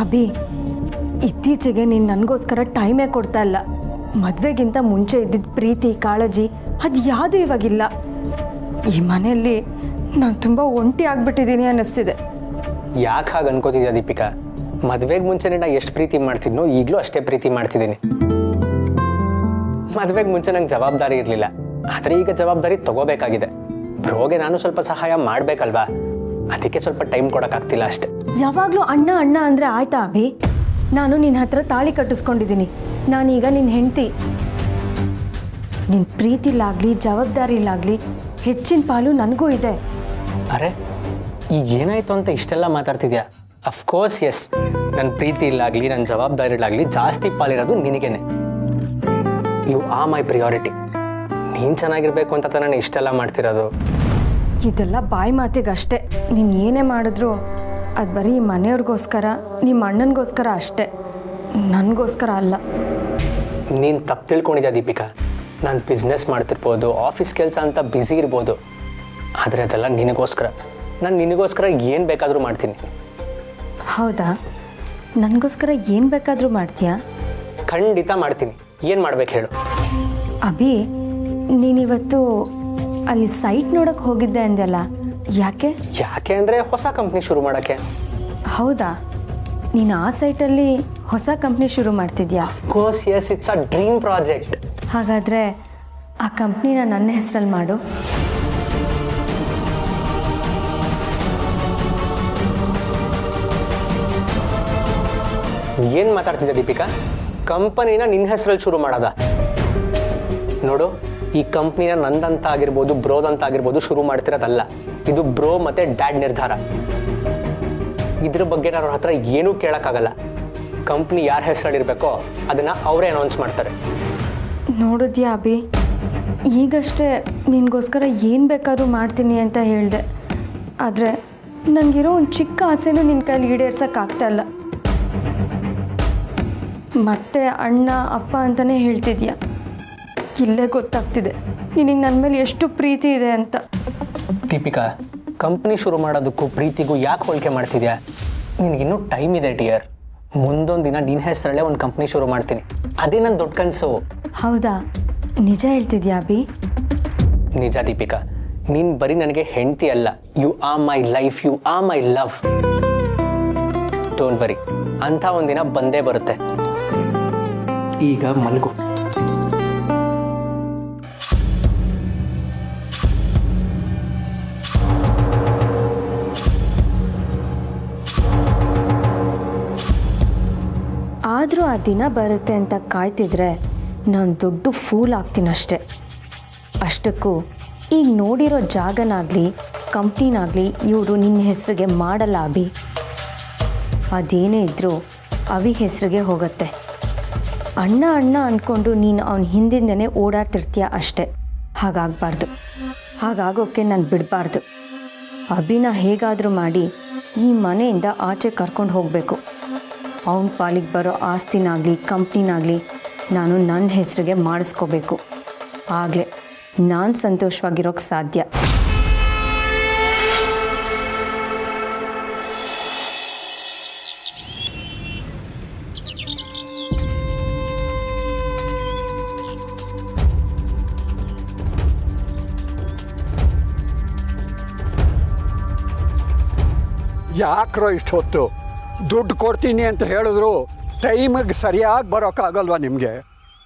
ಅಭಿ, ಇತ್ತೀಚೆಗೆ ನೀನು ನನಗೋಸ್ಕರ ಟೈಮೇ ಕೊಡ್ತಾ ಇಲ್ಲ. ಮದುವೆಗಿಂತ ಮುಂಚೆ ಇದ್ದಿದ್ದ ಪ್ರೀತಿ ಕಾಳಜಿ ಅದು ಯಾವುದೂ ಇವಾಗಿಲ್ಲ. ಈ ಮನೆಯಲ್ಲಿ ನಾನು ತುಂಬ ಒಂಟಿ ಆಗ್ಬಿಟ್ಟಿದ್ದೀನಿ ಅನ್ನಿಸ್ತಿದೆ. ಯಾಕೆ ಹಾಗೆ ಅನ್ಕೋತಿದ್ಯಾ ದೀಪಿಕಾ? ಮದುವೆಗೆ ಮುಂಚೆನೇ ನಾ ಎಷ್ಟು ಪ್ರೀತಿ ಮಾಡ್ತಿದ್ನೋ ಈಗಲೂ ಅಷ್ಟೇ ಪ್ರೀತಿ ಮಾಡ್ತಿದ್ದೀನಿ. ಮದುವೆಗೆ ಮುಂಚೆ ನಂಗೆ ಜವಾಬ್ದಾರಿ ಇರಲಿಲ್ಲ, ಆದರೆ ಈಗ ಜವಾಬ್ದಾರಿ ತಗೋಬೇಕಾಗಿದೆ. ಬ್ರೋಗೆ ನಾನು ಸ್ವಲ್ಪ ಸಹಾಯ ಮಾಡಬೇಕಲ್ವಾ, ಅದಕ್ಕೆ ಸ್ವಲ್ಪ ಟೈಮ್ ಕೊಡೋಕ್ಕಾಗ್ತಿಲ್ಲ ಅಷ್ಟೆ. ಯಾವಾಗಲೂ ಅಣ್ಣ ಅಣ್ಣ ಅಂದರೆ ಆಯ್ತಾ ಅಭಿ? ನಾನು ನಿನ್ನ ಹತ್ರ ತಾಳಿ ಕಟ್ಟಿಸ್ಕೊಂಡಿದ್ದೀನಿ. ನಾನೀಗ ನಿನ್ನ ಹೆಂಡತಿ. ನಿನ್ನ ಪ್ರೀತಿಲಾಗಲಿ ಜವಾಬ್ದಾರಿಲಾಗಲಿ ಹೆಚ್ಚಿನ ಪಾಲು ನನಗೂ ಇದೆ. ಅರೆ, ಈಗ ಏನಾಯ್ತು ಅಂತ ಇಷ್ಟೆಲ್ಲ ಮಾತಾಡ್ತಿದ್ಯಾ? ಅಫ್ಕೋರ್ಸ್ ಎಸ್, ನನ್ನ ಪ್ರೀತಿಲಾಗಲಿ ನನ್ನ ಜವಾಬ್ದಾರಿಲಾಗಲಿ ಜಾಸ್ತಿ ಪಾಲಿರೋದು ನಿನಗೇನೆ. You are my priority. ನೀನು ಚೆನ್ನಾಗಿರ್ಬೇಕು ಅಂತ ನಾನು ಇಷ್ಟೆಲ್ಲ ಮಾಡ್ತಿರೋದು. ಇದೆಲ್ಲ ಬಾಯಿ ಮಾತಿಗಷ್ಟೇ. ನೀನು ಏನೇ ಮಾಡಿದ್ರು ಅದು ಬರೀ ಮನೆಯವ್ರಿಗೋಸ್ಕರ, ನಿಮ್ಮ ಅಣ್ಣನಿಗೋಸ್ಕರ ಅಷ್ಟೇ, ನನಗೋಸ್ಕರ ಅಲ್ಲ. ನೀನು ತಪ್ಪು ತಿಳ್ಕೊಂಡಿದ್ಯಾ ದೀಪಿಕಾ. ನಾನು ಬಿಸ್ನೆಸ್ ಮಾಡ್ತಿರ್ಬೋದು, ಆಫೀಸ್ ಕೆಲಸ ಅಂತ ಬ್ಯುಸಿ ಇರ್ಬೋದು, ಆದರೆ ಅದೆಲ್ಲ ನಿನಗೋಸ್ಕರ. ನಾನು ನಿನಗೋಸ್ಕರ ಏನು ಬೇಕಾದರೂ ಮಾಡ್ತೀನಿ. ಹೌದಾ? ನನಗೋಸ್ಕರ ಏನು ಬೇಕಾದರೂ ಮಾಡ್ತೀಯಾ? ಖಂಡಿತ ಮಾಡ್ತೀನಿ. ಏನು ಮಾಡ್ಬೇಕು ಹೇಳು? ಅಭಿ, ನೀನಿವತ್ತು ಅಲ್ಲಿ ಸೈಟ್ ನೋಡೋಕ್ಕೆ ಹೋಗಿದ್ದೆ ಅಂದೆಲ್ಲ, ಯಾಕೆ? ಯಾಕೆ ಅಂದರೆ ಹೊಸ ಕಂಪ್ನಿ ಶುರು ಮಾಡೋಕ್ಕೆ. ಹೌದಾ? ನೀನು ಆ ಸೈಟಲ್ಲಿ ಹೊಸ ಕಂಪ್ನಿ ಶುರು ಮಾಡ್ತಿದ್ಯಾ? Of course S, it's a dream project. ಹಾಗಾದರೆ ಆ ಕಂಪ್ನಿನ ನನ್ನ ಹೆಸರಲ್ಲಿ ಮಾಡು. ಏನು ಮಾತಾಡ್ತಿದ್ದೆ ದೀಪಿಕಾ? ಕಂಪನಿನ ನಿನ್ನ ಹೆಸರಲ್ಲಿ ಶುರು ಮಾಡೋದ? ನೋಡು, ಈ ಕಂಪ್ನಿನ ನಂದಂತ ಆಗಿರ್ಬೋದು, ಬ್ರೋದಂತ ಆಗಿರ್ಬೋದು ಶುರು ಮಾಡ್ತಿರೋದಲ್ಲ. ಇದು ಬ್ರೋ ಮತ್ತು ಡ್ಯಾಡ್ ನಿರ್ಧಾರ. ಇದ್ರ ಬಗ್ಗೆ ನಾನು ಅವ್ರ ಹತ್ರ ಏನೂ ಕೇಳೋಕ್ಕಾಗಲ್ಲ. ಕಂಪ್ನಿ ಯಾರ ಹೆಸರಲ್ಲಿರಬೇಕೋ ಅದನ್ನು ಅವರೇ ಅನೌನ್ಸ್ ಮಾಡ್ತಾರೆ. ನೋಡಿದ್ಯಾ ಅಭಿ, ಈಗಷ್ಟೇ ನಿನಗೋಸ್ಕರ ಏನು ಬೇಕಾದ್ರೂ ಮಾಡ್ತೀನಿ ಅಂತ ಹೇಳಿದೆ. ಆದರೆ ನನಗಿರೋ ಒಂದು ಚಿಕ್ಕ ಆಸೆನೂ ನಿನ್ನ ಕೈಲಿ ಈಡೇರ್ಸೋಕ್ಕಾಗ್ತಾಯಿಲ್ಲ. ಮತ್ತೆ ಅಣ್ಣ ಅಪ್ಪ ಅಂತಲೇ ಹೇಳ್ತಿದ್ಯಾ. ಇಲ್ಲೇ ಗೊತ್ತಾಗ್ತಿದೆ ನಿನಗೆ ನನ್ನ ಮೇಲೆ ಎಷ್ಟು ಪ್ರೀತಿ ಇದೆ ಅಂತ. ದೀಪಿಕಾ, ಕಂಪ್ನಿ ಶುರು ಮಾಡೋದಕ್ಕೂ ಪ್ರೀತಿಗೂ ಯಾಕೆ ಹೋಲಿಕೆ ಮಾಡ್ತಿದ್ಯಾ? ನಿನಗಿನ್ನೂ ಟೈಮ್ ಇದೆ ಡಿಯರ್. ಮುಂದೊಂದು ದಿನ ನಿನ್ನ ಹೆಸರಲ್ಲೇ ಒಂದು ಕಂಪ್ನಿ ಶುರು ಮಾಡ್ತೀನಿ. ಅದೇ ನನ್ನ ದೊಡ್ಡ ಕನಸು. ಹೌದಾ? ನಿಜ ಹೇಳ್ತಿದ್ಯಾ ಅಭಿ? ನಿಜ ದೀಪಿಕಾ, ನೀನು ಬರೀ ನನಗೆ ಹೆಂಡತಿ ಅಲ್ಲ, you are my life, you are my love. Don't worry, ಅಂಥ ಒಂದಿನ ಬಂದೇ ಬರುತ್ತೆ. ಈಗ ಮಲಗು. ಆದರೂ ಆ ದಿನ ಬರುತ್ತೆ ಅಂತ ಕಾಯ್ತಿದ್ರೆ ನಾನು ದೊಡ್ಡ ಫೂಲ್ ಆಗ್ತೀನಷ್ಟೆ. ಅಷ್ಟಕ್ಕೂ ಈಗ ನೋಡಿರೋ ಜಾಗನಾಗಲಿ ಕಂಪ್ನಿನಾಗಲಿ ಇವರು ನಿನ್ನ ಹೆಸರಿಗೆ ಮಾಡಲ್ಲ ಅಭಿ. ಅದೇನೇ ಇದ್ದರೂ ಅವಿ ಹೆಸರಿಗೆ ಹೋಗುತ್ತೆ. ಅಣ್ಣ ಅಣ್ಣ ಅಂದ್ಕೊಂಡು ನೀನು ಅವನ ಹಿಂದಿಂದನೇ ಓಡಾಡ್ತಿರ್ತೀಯ ಅಷ್ಟೆ. ಹಾಗಾಗಬಾರ್ದು. ಹಾಗಾಗೋಕ್ಕೆ ನಾನು ಬಿಡಬಾರ್ದು. ಅಭಿನ ಹೇಗಾದರೂ ಮಾಡಿ ಈ ಮನೆಯಿಂದ ಆಚೆ ಕರ್ಕೊಂಡು ಹೋಗಬೇಕು. ಅವನ ಪಾಲಿಗೆ ಬರೋ ಆಸ್ತಿನಾಗಲಿ ಕಂಪ್ನಿನಾಗಲಿ ನಾನು ನನ್ನ ಹೆಸರಿಗೆ ಮಾಡಿಸ್ಕೋಬೇಕು. ಆಗಲೇ ನಾನು ಸಂತೋಷವಾಗಿರೋಕ್ಕೆ ಸಾಧ್ಯ. ಯಾಕ್ರೋ ಇಷ್ಟು ಹೊತ್ತು? ದುಡ್ಡು ಕೊಡ್ತೀನಿ ಅಂತ ಹೇಳಿದ್ರು ಟೈಮಿಗೆ ಸರಿಯಾಗಿ ಬರೋಕ್ಕಾಗಲ್ವಾ ನಿಮಗೆ?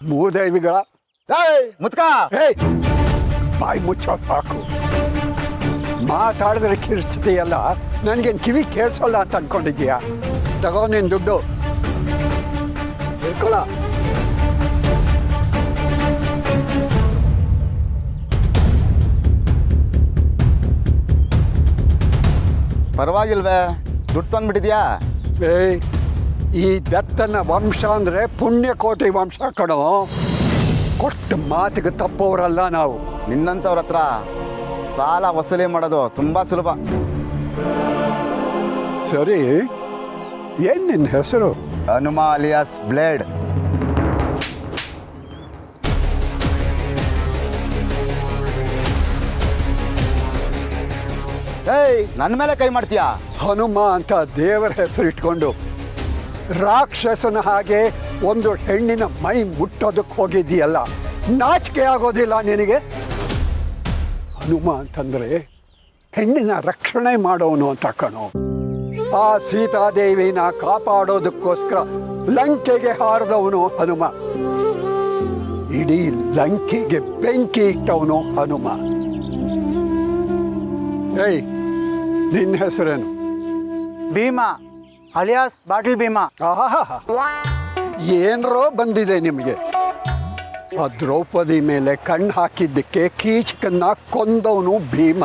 ಮೂದೇವಿಗಳ ಮುತ್ಕ ಏಯ್, ಬಾಯಿ ಮುಚ್ಚೋ ಸಾಕು. ಮಾತಾಡಿದ್ರೆ ಕಿರ್ಚ್ತೀಯಲ್ಲ, ನನಗೇನು ಕಿವಿ ಕೇಳಿಸೋಲ್ಲ ಅಂತ ಅಂದ್ಕೊಂಡಿದ್ದೀಯಾ? ತಗೋ ನೀನು ದುಡ್ಡು ಇಟ್ಕೊಳ. ಪರವಾಗಿಲ್ವೇ, ದುಡ್ಡು ತಂದ್ಬಿಟ್ಟಿದ್ಯಾ? ಏಯ್, ಈ ದತ್ತನ ವಂಶ ಅಂದರೆ ಪುಣ್ಯಕೋಟಿ ವಂಶ ಕಣೋ. ಕೊಟ್ಟು ಮಾತಿಗೆ ತಪ್ಪೋರಲ್ಲ ನಾವು. ನಿನ್ನಂಥವ್ರ ಹತ್ರ ಸಾಲ ವಸೂಲಿ ಮಾಡೋದು ತುಂಬ ಸುಲಭ. ಸರಿ, ಏನು ನಿನ್ನ ಹೆಸರು? Hanuma alias blade. ಏಯ್, ನನ್ನ ಮೇಲೆ ಕೈ ಮಾಡ್ತೀಯಾ? ಹನುಮ ಅಂತ ದೇವರ ಹೆಸರು ಇಟ್ಕೊಂಡು ರಾಕ್ಷಸನ ಹಾಗೆ ಒಂದು ಹೆಣ್ಣಿನ ಮೈ ಮುಟ್ಟೋದಕ್ಕೆ ಹೋಗಿದ್ದೀಯಲ್ಲ, ನಾಚಿಕೆ ಆಗೋದಿಲ್ಲ ನಿನಗೆ? ಹನುಮ ಅಂತಂದರೆ ಹೆಣ್ಣಿನ ರಕ್ಷಣೆ ಮಾಡೋನು ಅಂತ ಕಣೋ. ಆ ಸೀತಾದೇವಿನ ಕಾಪಾಡೋದಕ್ಕೋಸ್ಕರ ಲಂಕೆಗೆ ಹಾರಿದವನು ಹನುಮ. ಇಡೀ ಲಂಕೆಗೆ ಬೆಂಕಿ ಇಟ್ಟವನು ಹನುಮ. ಏಯ್, ನಿನ್ನ ಹೆಸರೇನು? Bhima alias bottle Bhima. ಆಹಾ, ಏನರೋ ಬಂದಿದೆ ನಿಮಗೆ. ಆ ದ್ರೌಪದಿ ಮೇಲೆ ಕಣ್ಣು ಹಾಕಿದ್ದಕ್ಕೆ ಕೀಚಕನ್ನ ಕೊಂದವನು ಭೀಮ.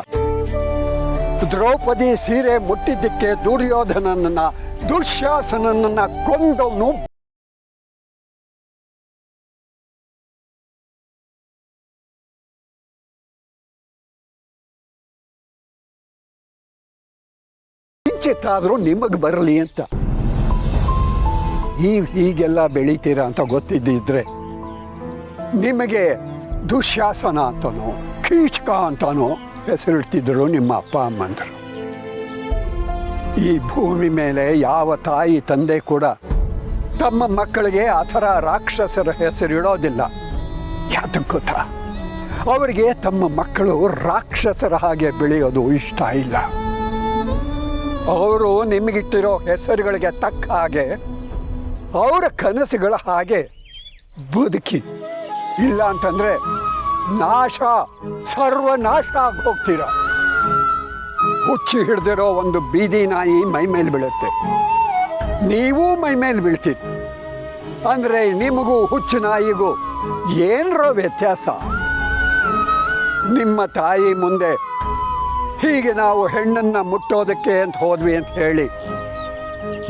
ದ್ರೌಪದಿ ಸೀರೆ ಮುಟ್ಟಿದ್ದಕ್ಕೆ ದುರ್ಯೋಧನನನ್ನ, ದುಶ್ಯಾಸನನ್ನ ಕೊಂದವನು ಕಿಂಚಿತ್ತಾದರೂ ನಿಮಗೆ ಬರಲಿ ಅಂತ. ಹೀಗೆಲ್ಲ ಬೆಳಿತೀರಾ ಅಂತ ಗೊತ್ತಿದ್ದಿದ್ರೆ ನಿಮಗೆ ದುಶ್ಯಾಸನ ಅಂತನೋ ಕೀಚಕ ಅಂತಾನೋ ಹೆಸರಿಡ್ತಿದ್ರು ನಿಮ್ಮ ಅಪ್ಪ ಅಮ್ಮಂದರು. ಈ ಭೂಮಿ ಮೇಲೆ ಯಾವ ತಾಯಿ ತಂದೆ ಕೂಡ ತಮ್ಮ ಮಕ್ಕಳಿಗೆ ಆ ಥರ ರಾಕ್ಷಸರ ಹೆಸರಿಡೋದಿಲ್ಲ. ಯಾತಕ್ಕೆ ಗೊತ್ತಾ? ಅವರಿಗೆ ತಮ್ಮ ಮಕ್ಕಳು ರಾಕ್ಷಸರ ಹಾಗೆ ಬೆಳೆಯೋದು ಇಷ್ಟ ಇಲ್ಲ. ಅವರು ನಿಮಗಿಟ್ಟಿರೋ ಹೆಸರುಗಳಿಗೆ ತಕ್ಕ ಹಾಗೆ ಅವರ ಕನಸುಗಳ ಹಾಗೆ ಬದುಕಿ, ಇಲ್ಲ ಅಂತಂದರೆ ನಾಶ, ಸರ್ವನಾಶ ಆಗಿ ಹೋಗ್ತೀರ. ಹುಚ್ಚಿ ಹಿಡ್ದಿರೋ ಒಂದು ಬೀದಿ ನಾಯಿ ಮೈ ಮೇಲೆ ಬೀಳುತ್ತೆ, ನೀವೂ ಮೈ ಮೇಲೆ ಬೀಳ್ತೀರಿ. ಅಂದರೆ ನಿಮಗೂ ಹುಚ್ಚು ನಾಯಿಗೂ ಏನರ ವ್ಯತ್ಯಾಸ? ನಿಮ್ಮ ತಾಯಿ ಮುಂದೆ ಹೀಗೆ ನಾವು ಹೆಣ್ಣನ್ನು ಮುಟ್ಟೋದಕ್ಕೆ ಅಂತ ಹೋದ್ವಿ ಅಂತ ಹೇಳಿ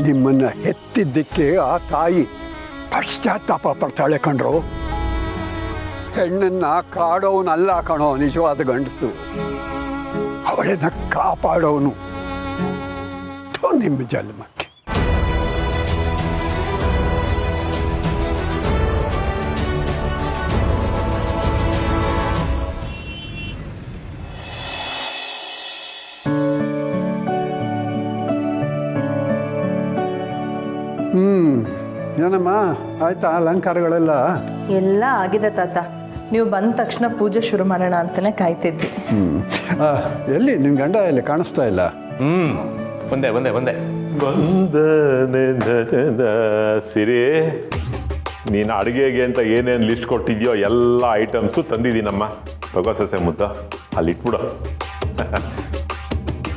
ನಿಮ್ಮನ್ನು ಹೆತ್ತಿದ್ದಕ್ಕೆ ಆ ತಾಯಿ ಪಶ್ಚಾತ್ತಾಪ ಪಡ್ತಾಳೆ ಕಣ್ರು. ಹೆಣ್ಣನ್ನು ಕಾಡೋನಲ್ಲ ಕಣೋ ನಿಜವಾದ ಗಂಡಸು, ಅವಳನ್ನು ಕಾಪಾಡೋನು. ನಿಮ್ಮ ಜನ್ಮಕ್ಕೆ ಏನಮ್ಮ, ಆಯ್ತಾ ಅಲಂಕಾರಗಳೆಲ್ಲ? ಎಲ್ಲ ಆಗಿದೆ ತಾತ. ನೀವು ಬಂದ ತಕ್ಷಣ ಪೂಜೆ ಶುರು ಮಾಡೋಣ ಅಂತಲೇ ಕಾಯ್ತಿದ್ವಿ. ಎಲ್ಲಿ ನಿನ್ನ ಗಂಡ ಎಲ್ಲಿ ಕಾಣಿಸ್ತಾ ಇಲ್ಲ? ಬಂದೆ ಸಿರಿ, ನೀನು ಅಡುಗೆಗೆ ಅಂತ ಏನೇನು ಲಿಸ್ಟ್ ಕೊಟ್ಟಿದ್ಯೋ ಎಲ್ಲ ಐಟಮ್ಸು ತಂದಿದ್ದೀನಮ್ಮ. ತಗೋ ಸೊಸೆ ಮುದ್ದ, ಅಲ್ಲಿ ಇಟ್ಬಿಡು.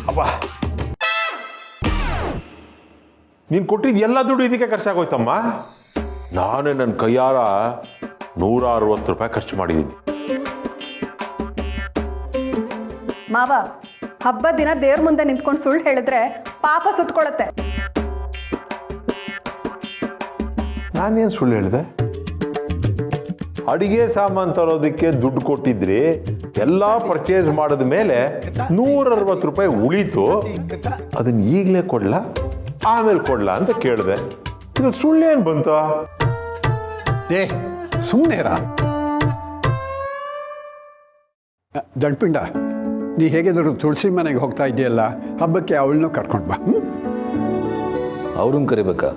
ಅಪ್ಪ, ನೀನು ಕೊಟ್ಟಿದ್ದು ಎಲ್ಲ ದುಡ್ಡು ಇದಕ್ಕೆ ಖರ್ಚಾಗೋಯ್ತಮ್ಮ. ನಾನೇ ನನ್ನ ಕೈಯಾರ 160 ರೂಪಾಯಿ ಖರ್ಚು ಮಾಡಿದ್ದೀನಿ. ಮಾವ, ಹಬ್ಬದ ದಿನ ದೇವ್ರ ಮುಂದೆ ನಿಂತ್ಕೊಂಡು ಸುಳ್ಳು ಹೇಳಿದ್ರೆ ಪಾಪ ಸುತ್ಕೊಳತ್ತೆ. ನಾನೇನು ಸುಳ್ಳು ಹೇಳಿದೆ? ಅಡಿಗೆ ಸಾಮಾನು ತರೋದಕ್ಕೆ ದುಡ್ಡು ಕೊಟ್ಟಿದ್ರಿ, ಎಲ್ಲ ಪರ್ಚೇಸ್ ಮಾಡಿದ ಮೇಲೆ 160 ರೂಪಾಯಿ ಉಳೀತು. ಅದನ್ನ ಈಗಲೇ ಕೊಡ್ಲಾ ಆಮೇಲೆ ಕೊಡ್ಲಾ ಅಂತ ಕೇಳಿದೆ. ಇದು ಸುಳ್ಳೇನು ಬಂತು? ಸುಮ್ಮನೆರ ದಡ್ಪಿಂಡ, ನೀ ಹೇಗಿದ್ರು ತುಳಸಿ ಮನೆಗೆ ಹೋಗ್ತಾ ಇದೆಯಲ್ಲ, ಹಬ್ಬಕ್ಕೆ ಅವಳನ್ನೂ ಕರ್ಕೊಂಡು ಬಾ. ಅವ್ರನ್ನ ಕರಿಬೇಕಾ?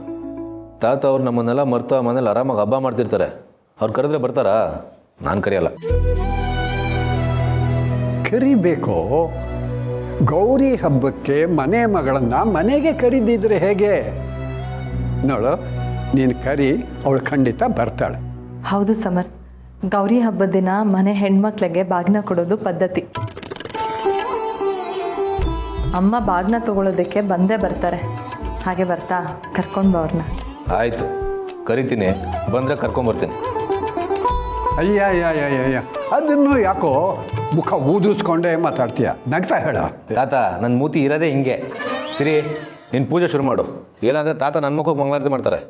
ತಾತ ಅವ್ರು ನಮ್ಮನ್ನೆಲ್ಲ ಮರ್ತ ಮನೇಲಿ ಆರಾಮಾಗಿ ಹಬ್ಬ ಮಾಡ್ತಿರ್ತಾರೆ. ಅವ್ರು ಕರೆದ್ರೆ ಬರ್ತಾರಾ? ನಾನು ಕರೆಯಲ್ಲ. ಕರಿಬೇಕು. ಗೌರಿ ಹಬ್ಬಕ್ಕೆ ಮನೆ ಮಗಳನ್ನ ಮನೆಗೆ ಕರೀದಿದ್ರೆ ಹೇಗೆ? ನೋಡು, ನೀನು ಕರಿ, ಅವಳು ಖಂಡಿತ ಬರ್ತಾಳೆ. ಹೌದು ಸಮರ್ಥ್, ಗೌರಿ ಹಬ್ಬದ ದಿನ ಮನೆ ಹೆಣ್ಮಕ್ಳಿಗೆ ಬಾಗ್ನ ಕೊಡೋದು ಪದ್ಧತಿ. ಅಮ್ಮ ಬಾಗ್ನ ತಗೊಳ್ಳೋದಕ್ಕೆ ಬಂದೇ ಬರ್ತಾರೆ. ಹಾಗೆ ಬರ್ತಾ ಕರ್ಕೊಂಡು ಅವ್ರನ್ನ. ಆಯಿತು, ಕರಿತೀನಿ. ಬಂದರೆ ಕರ್ಕೊಂಬರ್ತೀನಿ. ಅಯ್ಯ, ಅದನ್ನು ಯಾಕೋ ಮುಖ ಊದಿಸ್ಕೊಂಡೇ ಮಾತಾಡ್ತೀಯ? ನಗ್ತಾ ಹೇಳ. ತಾತ, ನನ್ನ ಮೂತಿ ಇರೋದೇ ಹಿಂಗೆ. ಸಿರಿ, ನೀನು ಪೂಜೆ ಶುರು ಮಾಡು. ಏನಾದರೆ ತಾತ ನನ್ನ ಮುಖಕ್ಕೆ ಮಂಗಳಾರತಿ ಮಾಡ್ತಾರೆ.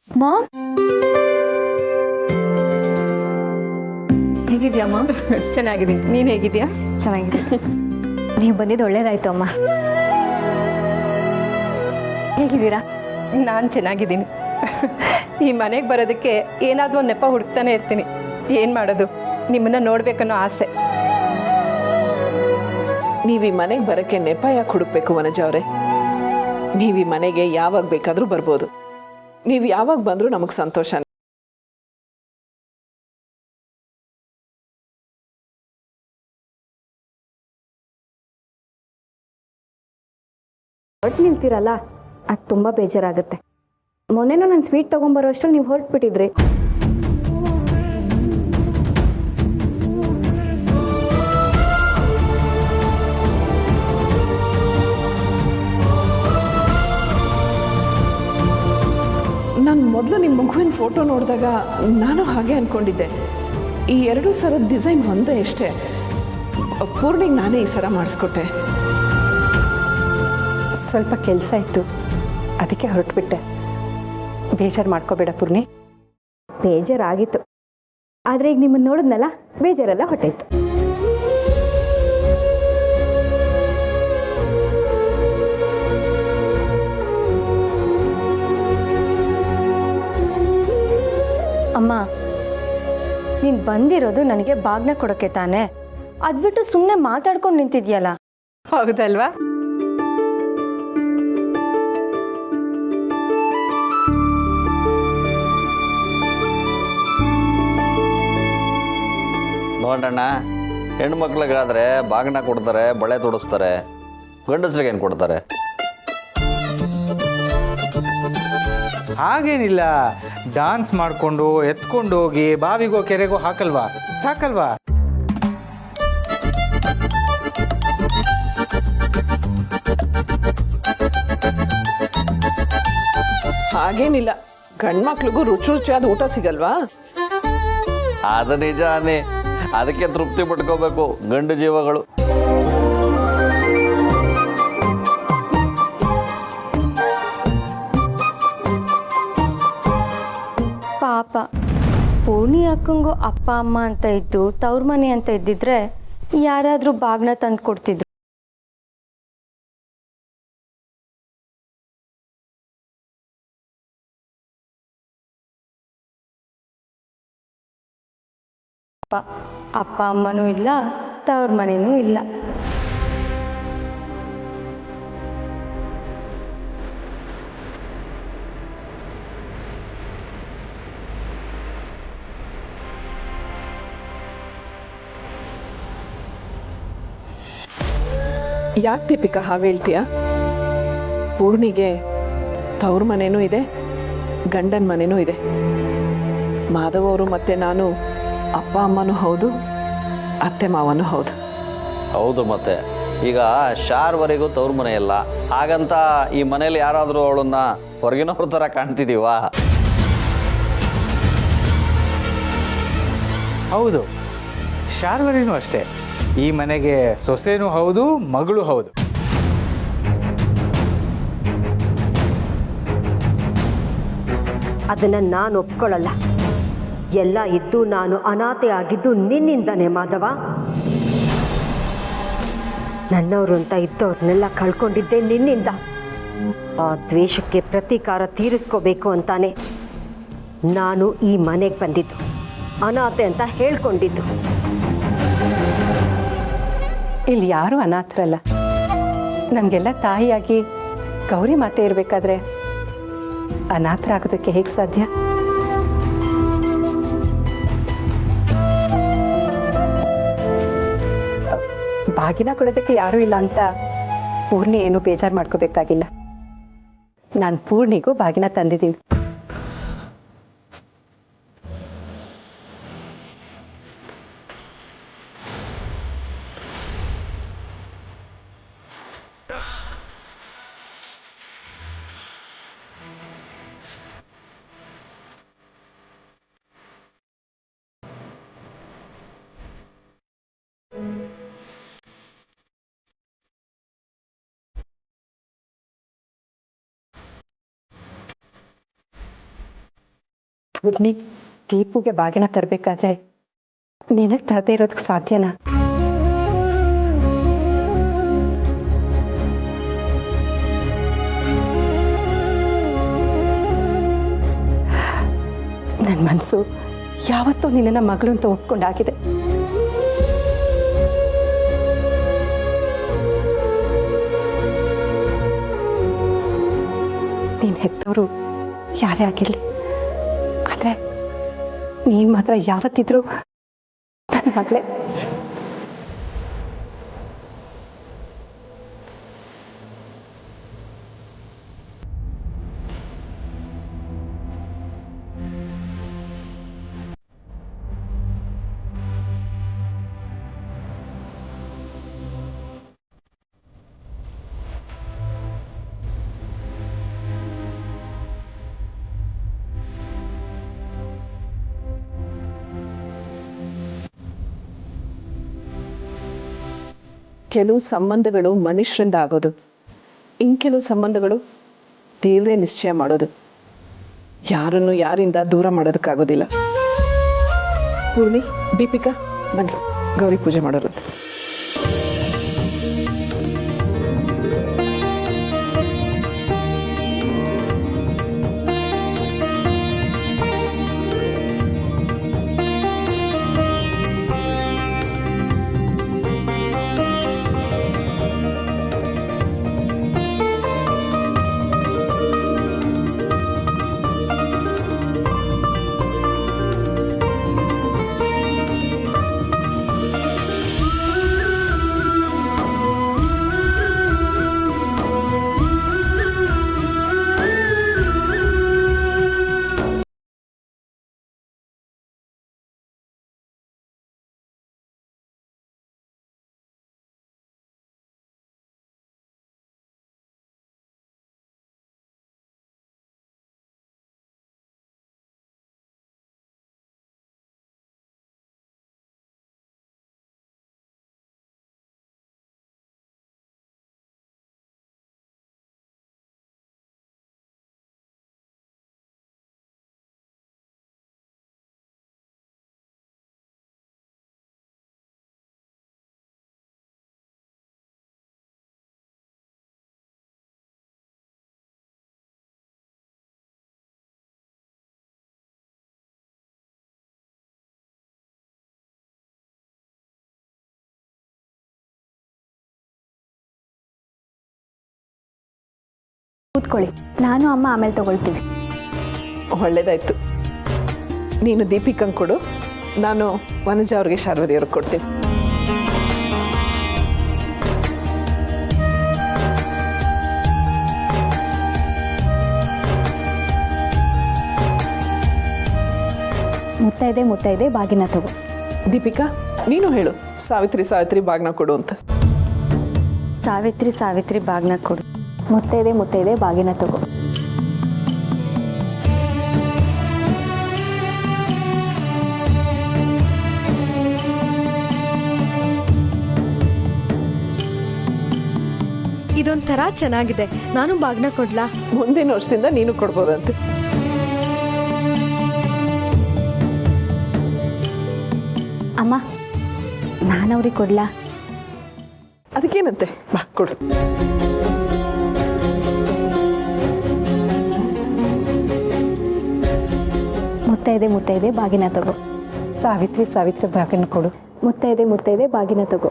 ಮಾಮ್ ಹೇಗಿದ್ಯಾ ಮಾಮ್? ಚೆನ್ನಾಗಿದ್ದೀನಿ, ನೀನು ಹೇಗಿದ್ಯಾ? ಚೆನ್ನಾಗಿದೆ. ನೀವು ಬಂದಿದ್ದು ಒಳ್ಳೇದಾಯ್ತು ಅಮ್ಮ. ಹೇಗಿದ್ದೀರಾ? ನಾನು ಚೆನ್ನಾಗಿದ್ದೀನಿ. ಈ ಮನೆಗೆ ಬರೋದಕ್ಕೆ ಏನಾದರೂ ಒಂದು ನೆಪ ಹುಡುಕ್ತಾನೆ ಇರ್ತೀನಿ. ಏನು ಮಾಡೋದು, ನಿಮ್ಮನ್ನು ನೋಡ್ಬೇಕನ್ನೋ ಆಸೆ. ನೀವು ಈ ಮನೆಗೆ ಬರೋಕ್ಕೆ ನೆಪ ಯಾಕೆ ಹುಡುಕ್ಬೇಕು ವನಜ ಅವರೇ? ನೀವು ಈ ಮನೆಗೆ ಯಾವಾಗ ಬೇಕಾದರೂ ಬರ್ಬೋದು. ನೀವು ಯಾವಾಗ ಬಂದರೂ ನಮಗೆ ಸಂತೋಷ. ಹೊರಟು ನಿಲ್ತೀರಲ್ಲ, ಅದು ತುಂಬ ಬೇಜಾರಾಗುತ್ತೆ. ಮೊನ್ನೆನೂ ನಾನು ಸ್ವೀಟ್ ತೊಗೊಂಬರೋ ಅಷ್ಟರಲ್ಲಿ ನೀವು ಹೊರಟ್ಬಿಟ್ಟಿದ್ರಿ. ನಾನು ಮೊದಲು ನಿಮ್ಮ ಮಗುವಿನ ಫೋಟೋ ನೋಡಿದಾಗ ನಾನು ಹಾಗೆ ಅಂದ್ಕೊಂಡಿದ್ದೆ. ಈ 2 ಸರದ ಡಿಸೈನ್ ಒಂದೇ ಅಷ್ಟೇ. ಪೂರ್ಣಿಗೆ ನಾನೇ ಈ ಸರ ಮಾಡಿಸ್ಕೊಟ್ಟೆ. ಸ್ವಲ್ಪ ಕೆಲಸ ಇತ್ತು, ಅದಕ್ಕೆ ಹೊರಟುಬಿಟ್ಟೆ. ಬೇಜಾರು ಮಾಡ್ಕೋಬೇಡ ಪೂರ್ಣಿ. ಬೇಜಾರಾಗಿತ್ತು, ಆದರೆ ಈಗ ನಿಮ್ಮನ್ನು ನೋಡಿದ್ನಲ್ಲ, ಬೇಜಾರೆಲ್ಲ ಹೊಟ್ಟೆಯಿತ್ತು. ಅಮ್ಮ, ನೀನು ಬಂದಿರೋದು ನನಗೆ ಬಾಗ್ನ ಕೊಡೋಕ್ಕೆ ತಾನೇ? ಅದ್ಬಿಟ್ಟು ಸುಮ್ಮನೆ ಮಾತಾಡ್ಕೊಂಡು ನಿಂತಿದ್ಯಲ್ಲ. ಹೌದಲ್ವಾ? ನೋಡಣ್ಣ, ಹೆಣ್ಮಕ್ಳಿಗಾದ್ರೆ ಬಾಗಿನ ಕೊಡ್ತಾರೆ, ಬಳೆ ತೊಡಿಸ್ತಾರೆ. ಗಂಡಸ್ರಿಗೆ ಏನು ಕೊಡ್ತಾರೆ? ಹಾಗೇನಿಲ್ಲ, ಡಾನ್ಸ್ ಮಾಡಿಕೊಂಡು ಎತ್ಕೊಂಡು ಹೋಗಿ ಬಾವಿಗೋ ಕೆರೆಗೋ ಹಾಕಲ್ವಾ, ಸಾಕಲ್ವಾ? ಹಾಗೇನಿಲ್ಲ, ಗಂಡ್ಮಕ್ಳಿಗೂ ರುಚಿ ರುಚಿಯಾದ ಊಟ ಸಿಗಲ್ವಾ? ಅದು ನಿಜಾನೇ, ಅದಕ್ಕೆ ತೃಪ್ತಿ ಪಟ್ಕೋಬೇಕು ಗಂಡು ಜೀವಗಳು. ಪಾಪ ಪೂರ್ಣಿ ಅಕ್ಕಂಗೂ ಅಪ್ಪ ಅಮ್ಮ ಅಂತ ಇದ್ದು ತವ್ರ ಮನೆ ಅಂತ ಇದ್ದಿದ್ರೆ ಯಾರಾದರೂ ಬಾಗ್ನ ತಂದು ಕೊಡ್ತಿದ್ರು. ಅಪ್ಪ ಅಮ್ಮನೂ ಇಲ್ಲ, ತವ್ರ ಮನೆಯೂ ಇಲ್ಲ. ಯಾಕೆ ದೀಪಿಕಾ ಹಾಗೆ ಹೇಳ್ತೀಯ? ಪೂರ್ಣಿಗೆ ತವ್ರ ಮನೆಯೂ ಇದೆ, ಗಂಡನ ಮನೆಯೂ ಇದೆ. ಮಾಧವ್ ಅವರು ಮತ್ತೆ ನಾನು ಅಪ್ಪ ಅಮ್ಮನೂ ಹೌದು, ಅತ್ತೆ ಮಾವನೂ ಹೌದು. ಹೌದು, ಮತ್ತೆ ಈಗ ಶಾರ್ವರೆಗೂ ತವ್ರ ಮನೆ ಇಲ್ಲ. ಹಾಗಂತ ಈ ಮನೇಲಿ ಯಾರಾದರೂ ಅವಳನ್ನ ಹೊರಗಿನವ್ರ ಥರ ಕಾಣ್ತಿದ್ದೀವಾ? ಹೌದು, ಶಾರ್ವರಿನೂ ಅಷ್ಟೇ. ಈ ಮನೆಗೆ ಸೊಸೆನೂ ಹೌದು, ಮಗಳು ಹೌದು. ಅದನ್ನು ನಾನು ಒಪ್ಕೊಳ್ಳಲ್ಲ. ಎಲ್ಲ ಇದ್ದು ನಾನು ಅನಾಥೆ ಆಗಿದ್ದು ನಿನ್ನಿಂದನೇ ಮಾಧವ. ನನ್ನವರು ಅಂತ ಇದ್ದವ್ರನ್ನೆಲ್ಲ ಕಳ್ಕೊಂಡಿದ್ದೆ ನಿನ್ನಿಂದ. ಆ ದ್ವೇಷಕ್ಕೆ ಪ್ರತೀಕಾರ ತೀರಿಸ್ಕೋಬೇಕು ಅಂತಾನೆ ನಾನು ಈ ಮನೆಗೆ ಬಂದಿದ್ದು, ಅನಾಥೆ ಅಂತ ಹೇಳ್ಕೊಂಡಿದ್ದು. ಇಲ್ಲಿ ಯಾರೂ ಅನಾಥರಲ್ಲ. ನಮಗೆಲ್ಲ ತಾಯಿಯಾಗಿ ಗೌರಿ ಮಾತೆ ಇರಬೇಕಾದ್ರೆ ಅನಾಥರಾಗೋದಕ್ಕೆ ಹೇಗೆ ಸಾಧ್ಯ? ಬಾಗಿನ ಕೊಡೋದಕ್ಕೆ ಯಾರೂ ಇಲ್ಲ ಅಂತ ಪೂರ್ಣಿ ಏನು ಬೇಜಾರು ಮಾಡ್ಕೋಬೇಕಾಗಿಲ್ಲ. ನಾನು ಪೂರ್ಣಿಗೂ ಬಾಗಿನ ತಂದಿದ್ದೀನಿ. ಪೂರ್ಣಿ ದೀಪುಗೆ ಬಾಗಿನ ತರಬೇಕಾದ್ರೆ ನಿನಗೆ ತರದೇ ಇರೋದಕ್ಕೆ ಸಾಧ್ಯನಾ? ನನ್ನ ಮನಸ್ಸು ಯಾವತ್ತೂ ನಿನ್ನ ಮಗಳು ಅಂತ ಒಪ್ಕೊಂಡಾಗಿದೆ. ನೀನು ಹೆತ್ತವರು ಯಾರೇ ಆಗಿರಲಿ, ಆದರೆ ನೀನು ಮಾತ್ರ ಯಾವತ್ತಿದ್ರು ನನ್ನ ಮಗಳೇ. ಕೆಲವು ಸಂಬಂಧಗಳು ಮನುಷ್ಯರಿಂದ ಆಗೋದು, ಇನ್ನು ಕೆಲವು ಸಂಬಂಧಗಳು ದೇವರೇ ನಿಶ್ಚಯ ಮಾಡೋದು. ಯಾರನ್ನು ಯಾರಿಂದ ದೂರ ಮಾಡೋದಕ್ಕಾಗೋದಿಲ್ಲ. ಪೂರ್ಣಿ, ದೀಪಿಕಾ ಬನ್ನಿ, ಗೌರಿ ಪೂಜೆ ಮಾಡೋರಂತೆ. ಕೂತ್ಕೊಳ್ಳಿ, ನಾನು ಅಮ್ಮ ಆಮೇಲೆ ತಗೊಳ್ತೀವಿ. ಒಳ್ಳೇದಾಯ್ತು. ನೀನು ದೀಪಿಕಂಗೆ ಕೊಡು, ನಾನು ವನಜ ಅವ್ರಿಗೆ ಶಾರ್ವರಿ ಅವ್ರಿಗೆ ಕೊಡ್ತೀನಿ. ಮುತ್ತೈದೆ ಬಾಗಿನ ತಗೋ. ದೀಪಿಕಾ, ನೀನು ಹೇಳು, ಸಾವಿತ್ರಿ ಬಾಗ್ನ ಕೊಡು ಅಂತ. ಸಾವಿತ್ರಿ ಬಾಗಿನ ಕೊಡು. ಮುತ್ತೈದೆ ಬಾಗಿನ ತಗೋ. ಇದೊಂಥರ ಚೆನ್ನಾಗಿದೆ, ನಾನು ಬಾಗ್ನ ಕೊಡ್ಲಾ? ಮುಂದಿನ ವರ್ಷದಿಂದ ನೀನು ಕೊಡ್ಬೋದಂತೆ. ಅಮ್ಮ, ನಾನವ್ರಿಗೆ ಕೊಡ್ಲಾ? ಅದಕ್ಕೇನಂತೆ, ಬಾ ಕೊಡು. ಮುತ್ತೈದೆ ಬಾಗಿನ ತಗೋ. ಸಾವಿತ್ರಿ ಬಾಗಿನ ಕೊಡು. ಮುತ್ತೈದೆ ಬಾಗಿನ ತಗೋ.